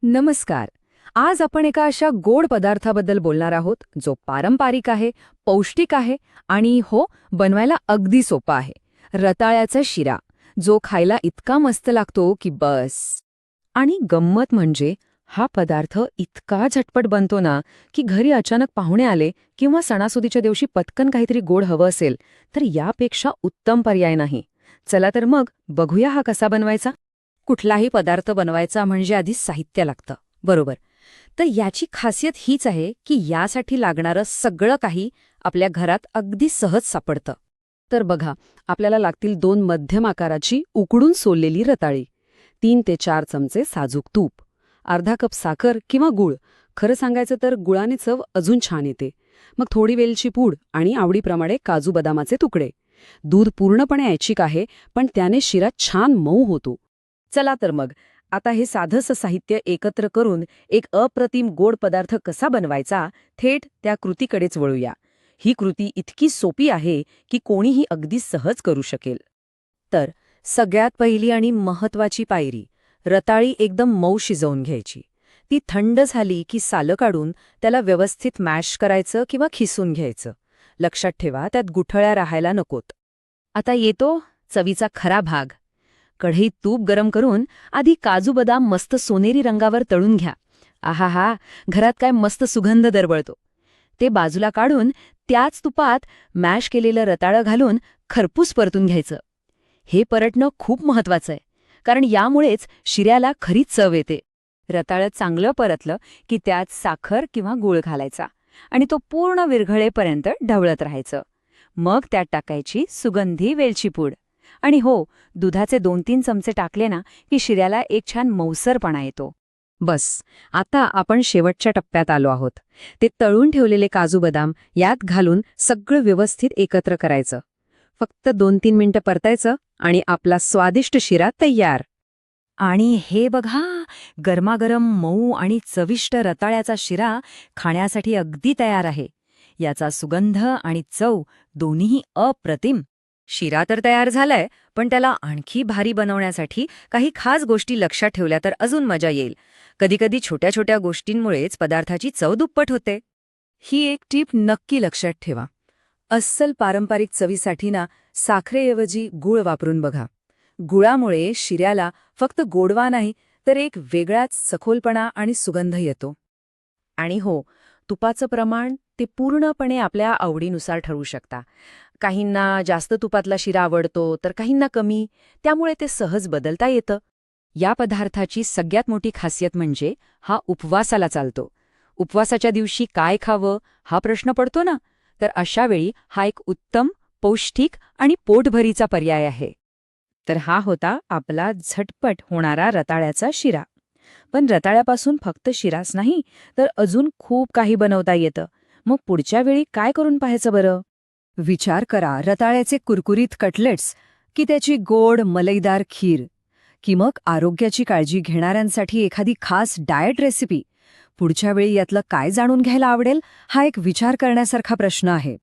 नमस्कार. आज आपण एका अशा गोड पदार्थाबद्दल बोलणार आहोत जो पारंपरिक आहे, पौष्टिक आहे आणि हो, बनवायला अगदी सोपा आहे. रताळ्याचा शिरा, जो खायला इतका मस्त लागतो की बस. आणि गंमत म्हणजे हा पदार्थ इतका झटपट बनतो ना की घरी अचानक पाहुणे आले किंवा सणासुदीच्या दिवशी पटकन काहीतरी गोड हवं असेल तर यापेक्षा उत्तम पर्याय नाही. चला तर मग बघूया हा कसा बनवायचा. कुठलाही पदार्थ बनवायचा म्हणजे आधी साहित्य लागतं, बरोबर. तर याची खासियत हीच आहे की यासाठी लागणारं सगळं काही आपल्या घरात अगदी सहज सापडतं. तर बघा, आपल्याला लागतील 2 मध्यम आकाराची उकडून सोललेली रताळी, 3 ते 4 चमचे साजूक तूप, अर्धा कप साखर किंवा गूळ. खरं सांगायचं तर गुळाने चव अजून छान येते. मग थोडी वेलची पूड आणि आवडीप्रमाणे काजू बदामाचे तुकडे. दूध पूर्णपणे ऐच्छिक आहे, पण त्याने शिरा छान मऊ होतो. चला तर मग आता हे साधंसं साहित्य एकत्र करून एक अप्रतिम गोड पदार्थ कसा बनवायचा, थेट त्या कृतीकडेच वळूया. ही कृती इतकी सोपी आहे की कोणीही अगदी सहज करू शकेल. तर सगळ्यात पहिली आणि महत्वाची पायरी, रताळी एकदम मऊ शिजवून घ्यायची. ती थंड झाली की सालं काढून त्याला व्यवस्थित मॅश करायचं किंवा खिसून घ्यायचं. लक्षात ठेवा, त्यात गुठळ्या राहायला नकोत. आता येतो चवीचा खरा भाग. कढईत तूप गरम करून आधी काजू बदाम मस्त सोनेरी रंगावर तळून घ्या. आहाहा, घरात काय मस्त सुगंध दरवळतो. ते बाजूला काढून त्याच तुपात मॅश केलेलं रताळं घालून खरपूस परतून घ्यायचं. हे परतणं खूप महत्वाचं आहे, कारण यामुळेच शिऱ्याला खरीच चव येते. रताळं चांगलं परतलं की त्यात साखर किंवा गूळ घालायचा आणि तो पूर्ण विरघळेपर्यंत ढवळत राहायचं. मग त्यात टाकायची सुगंधी वेलची पूड. आणि हो, दुधाचे 2-3 चमचे टाकले ना की शिऱ्याला एक छान मऊसरपणा येतो. बस, आता आपण शेवटच्या टप्प्यात आलो आहोत. ते तळून ठेवलेले काजू बदाम यात घालून सगळं व्यवस्थित एकत्र करायचं. फक्त 2-3 मिनिटं परतायचं आणि आपला स्वादिष्ट शिरा तयार. आणि हे बघा, गरमागरम मऊ आणि चविष्ट रताळ्याचा शिरा खाण्यासाठी अगदी तयार आहे. याचा सुगंध आणि चव दोन्हीही अप्रतिम. शिरा तर तयार झालाय, पण त्याला आणखी भारी बनवण्यासाठी काही खास गोष्टी लक्षात ठेवल्या तर अजून मजा येईल. कधीकधी छोट्या छोट्या गोष्टींमुळेच पदार्थाची चव दुप्पट होते. ही एक टीप नक्की लक्षात ठेवा. अस्सल पारंपरिक चवीसाठी ना साखरेऐवजी गूळ वापरून बघा. गुळामुळे शिऱ्याला फक्त गोडवा नाही तर एक वेगळाच सखोलपणा आणि सुगंध येतो. आणि हो, तुपाचं प्रमाण ते पूर्णपणे आपल्या आवडीनुसार ठरवू शकता. काहींना जास्त तुपातला शिरा आवडतो तर काहींना कमी, त्यामुळे ते सहज बदलता येतं. या पदार्थाची सगळ्यात मोठी खासियत म्हणजे हा उपवासाला चालतो. उपवासाच्या दिवशी काय खावं हा प्रश्न पडतो ना, तर अशा वेळी हा एक उत्तम, पौष्टिक आणि पोटभरीचा पर्याय आहे. तर हा होता आपला झटपट होणारा रताळ्याचा शिरा. पण रताळ्यापासून फक्त शिराच नाही, तर अजून खूप काही बनवता येतं. मग पुढच्या वेळी काय करून पाहायचं बरं? विचार करा, रताळ्याचे कुरकुरीत कटलेट्स की त्याची गोड मलईदार खीर, की मग आरोग्याची काळजी घेणाऱ्यांसाठी एखादी खास डाएट रेसिपी. पुढच्या वेळी यातलं काय जाणून घ्यायला आवडेल हा एक विचार करण्यासारखा प्रश्न आहे.